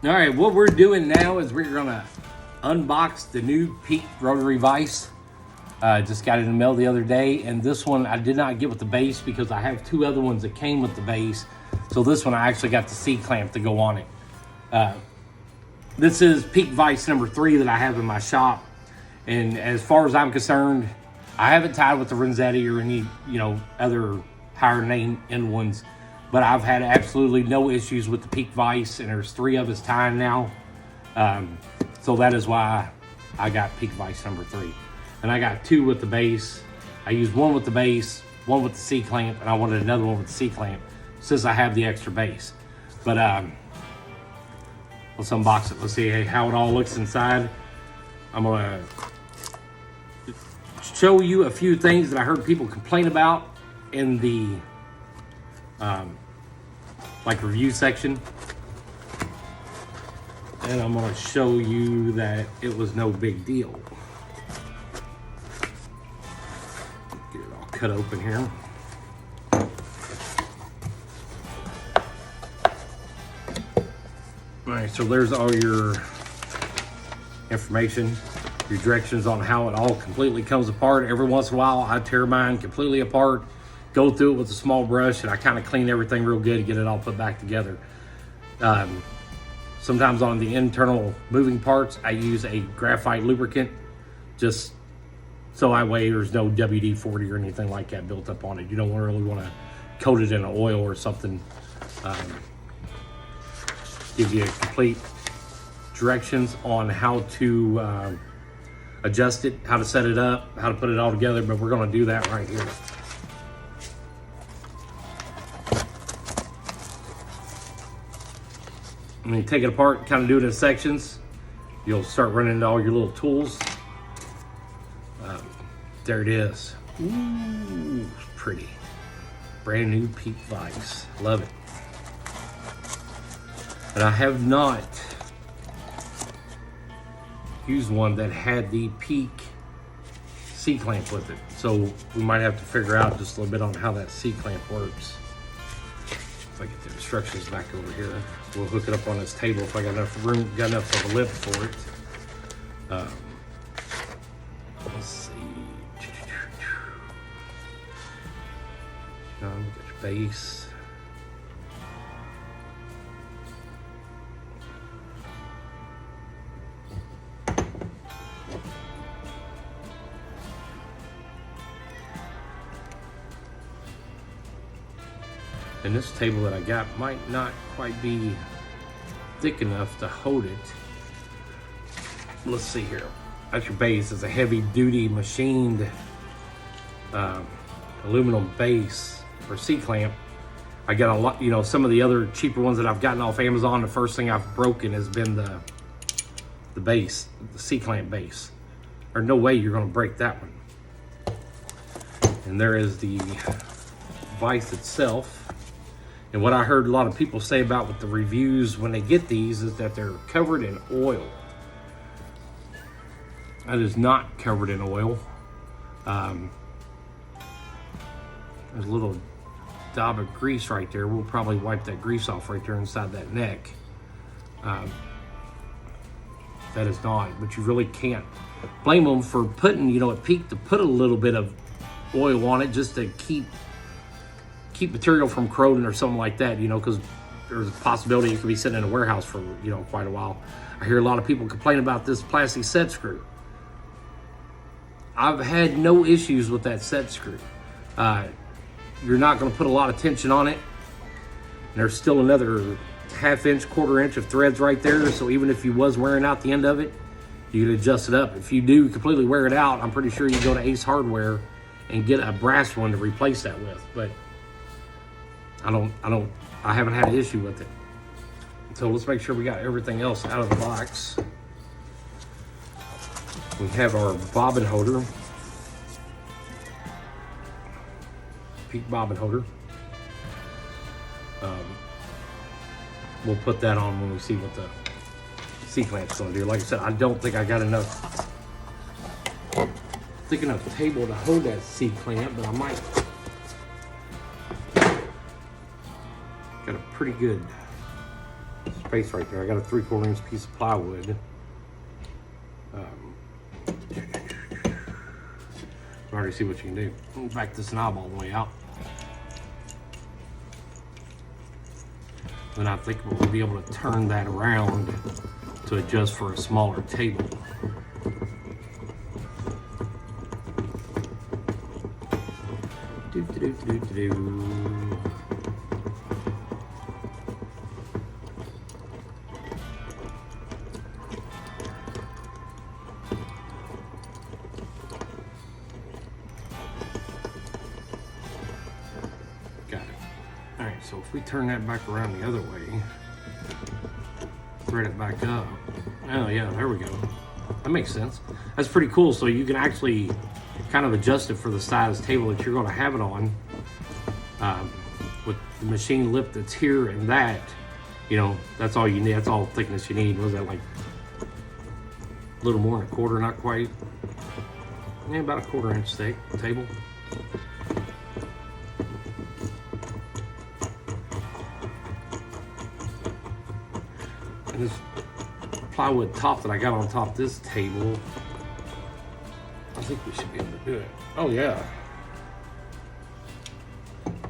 All right, what we're doing now is we're gonna unbox the new Peak rotary vise. Just got it in the mail the other day, and this one I did not get with the base because I have two other ones that came with the base. So this one I actually got the C-clamp to go on it. This is Peak vise number 3 that I have in my shop, and as far as I'm concerned, I haven't tied with the Renzetti or any other higher name end ones. But I've had absolutely no issues with the Peak vise, and there's 3 of us tying now. So that is why I got Peak vise number 3. And I got 2 with the base. I used 1 with the base, 1 with the C-clamp, and I wanted another one with the C-clamp since I have the extra base. But let's unbox it. Let's see how it all looks inside. I'm gonna show you a few things that I heard people complain about in the review section, and I'm going to show you that it was no big deal. Get it all cut open here. All right, so there's all your information, your directions on how it all completely comes apart. Every once in a while I tear mine completely apart, go through it with a small brush, and I kind of clean everything real good to get it all put back together. Sometimes on the internal moving parts, I use a graphite lubricant, just so that way there's no WD-40 or anything like that built up on it. You don't really want to coat it in oil or something. Give you complete directions on how to adjust it, how to set it up, how to put it all together, but we're going to do that right here. And you take it apart, kind of do it in sections. You'll start running into all your little tools. There it is. Ooh, pretty. Brand new Peak vise. Love it. And I have not used one that had the Peak C-clamp with it. So we might have to figure out just a little bit on how that C-clamp works. If I get the instructions back over here, we'll hook it up on this table if I got enough room, got enough of a lip for it. Let's see. Get your base. And this table that I got might not quite be thick enough to hold it. Let's see here. That's your base. It's a heavy duty machined aluminum base or C-clamp. I got a lot, some of the other cheaper ones that I've gotten off Amazon, the first thing I've broken has been the base, the C-clamp base. There's no way you're gonna break that one. And there is the vise itself. And what I heard a lot of people say about with the reviews when they get these is that they're covered in oil. That is not covered in oil. There's a little dab of grease right there. We'll probably wipe that grease off right there inside that neck. That is not, but you really can't blame them for putting, at Peak to put a little bit of oil on it just to keep material from corroding or something like that, because there's a possibility it could be sitting in a warehouse for, quite a while. I hear a lot of people complain about this plastic set screw. I've had no issues with that set screw. You're not going to put a lot of tension on it. And there's still another ½ inch, ¼ inch of threads right there. So even if you was wearing out the end of it, you can adjust it up. If you do completely wear it out, I'm pretty sure you can go to Ace Hardware and get a brass one to replace that with. But I haven't had an issue with it. So let's make sure we got everything else out of the box. We have our bobbin holder. Peak bobbin holder. We'll put that on when we see what the C-clamp's gonna do. Like I said, I don't think I got enough thick enough table to hold that C-clamp, but I might. Got a pretty good base right there. I got a 3/4 inch piece of plywood. Already see what you can do. Back this knob all the way out. Then I think we'll be able to turn that around to adjust for a smaller table. Got it. All right, so if we turn that back around the other way, spread it back up. Oh yeah, there we go. That makes sense. That's pretty cool. So you can actually kind of adjust it for the size table that you're going to have it on. With the machine lip that's here and that, you know, that's all you need. That's all thickness you need. Was that like a little more than a quarter? Not quite. Yeah, about a 1/4 inch thick table. And this plywood top that I got on top of this table, I think we should be able to do it. Oh yeah.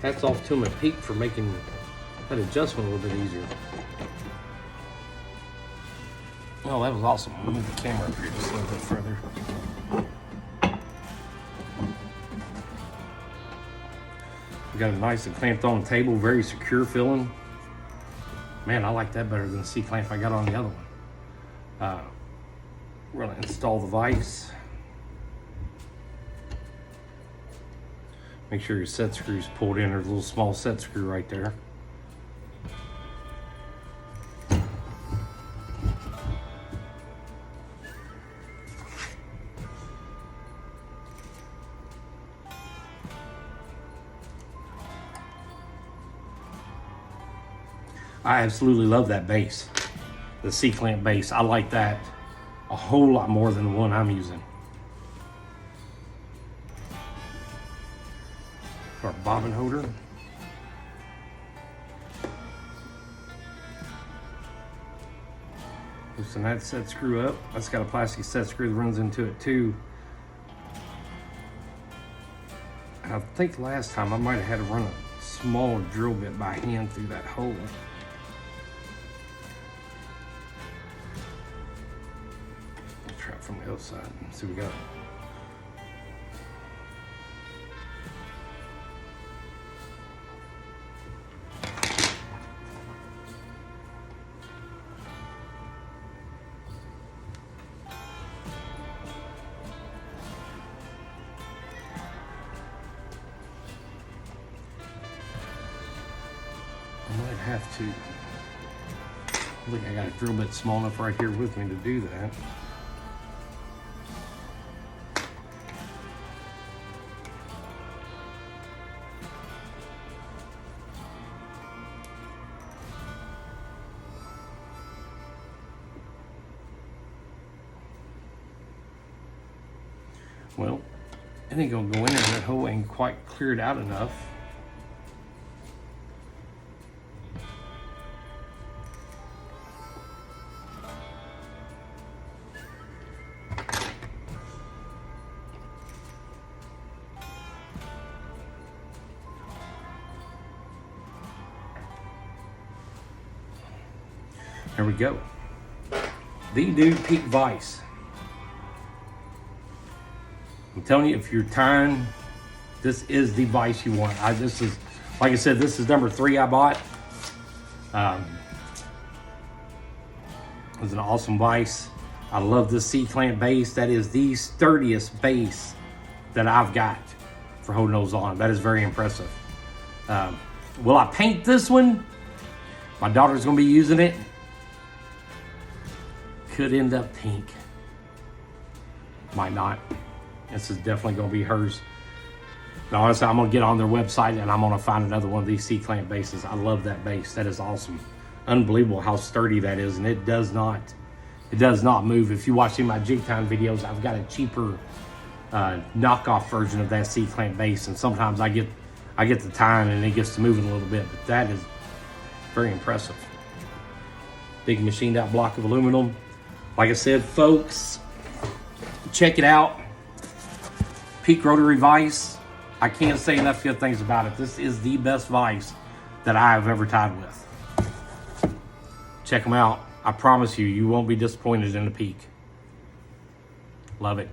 Hats off to him at Peak for making that adjustment a little bit easier. Oh, that was awesome. I'll move the camera up here just a little bit further. We got a nice and clamped on table, very secure feeling. Man, I like that better than the C-clamp I got on the other one. We're gonna install the vise. Make sure your set screw's pulled in. There's a little small set screw right there. I absolutely love that base, the C-clamp base. I like that a whole lot more than the one I'm using. Our bobbin holder. Loosen that set screw up. That's got a plastic set screw that runs into it too. And I think last time I might have had to run a small drill bit by hand through that hole. Let's try it from the other side and see what we got. Have to. I think I got a drill bit small enough right here with me to do that. Well, it ain't gonna go in there. That hole ain't quite cleared out enough. There we go. The Dude Peak Vise. I'm telling you, if you're tiring, this is the vise you want. This is, like I said, this is number 3 I bought. It was an awesome vise. I love this C-clamp base. That is the sturdiest base that I've got for holding those on. That is very impressive. Will I paint this one? My daughter's gonna be using it. Could end up pink. Might not. This is definitely gonna be hers. But honestly, I'm gonna get on their website and I'm gonna find another one of these C-clamp bases. I love that base. That is awesome. Unbelievable how sturdy that is, and it does not move. If you watch any of my jig time videos, I've got a cheaper knockoff version of that C-clamp base, and sometimes I get the time and it gets to moving a little bit, but that is very impressive. Big machined out block of aluminum. Like I said, folks, check it out. Peak rotary vise. I can't say enough good things about it. This is the best vise that I have ever tied with. Check them out. I promise you, you won't be disappointed in the Peak. Love it.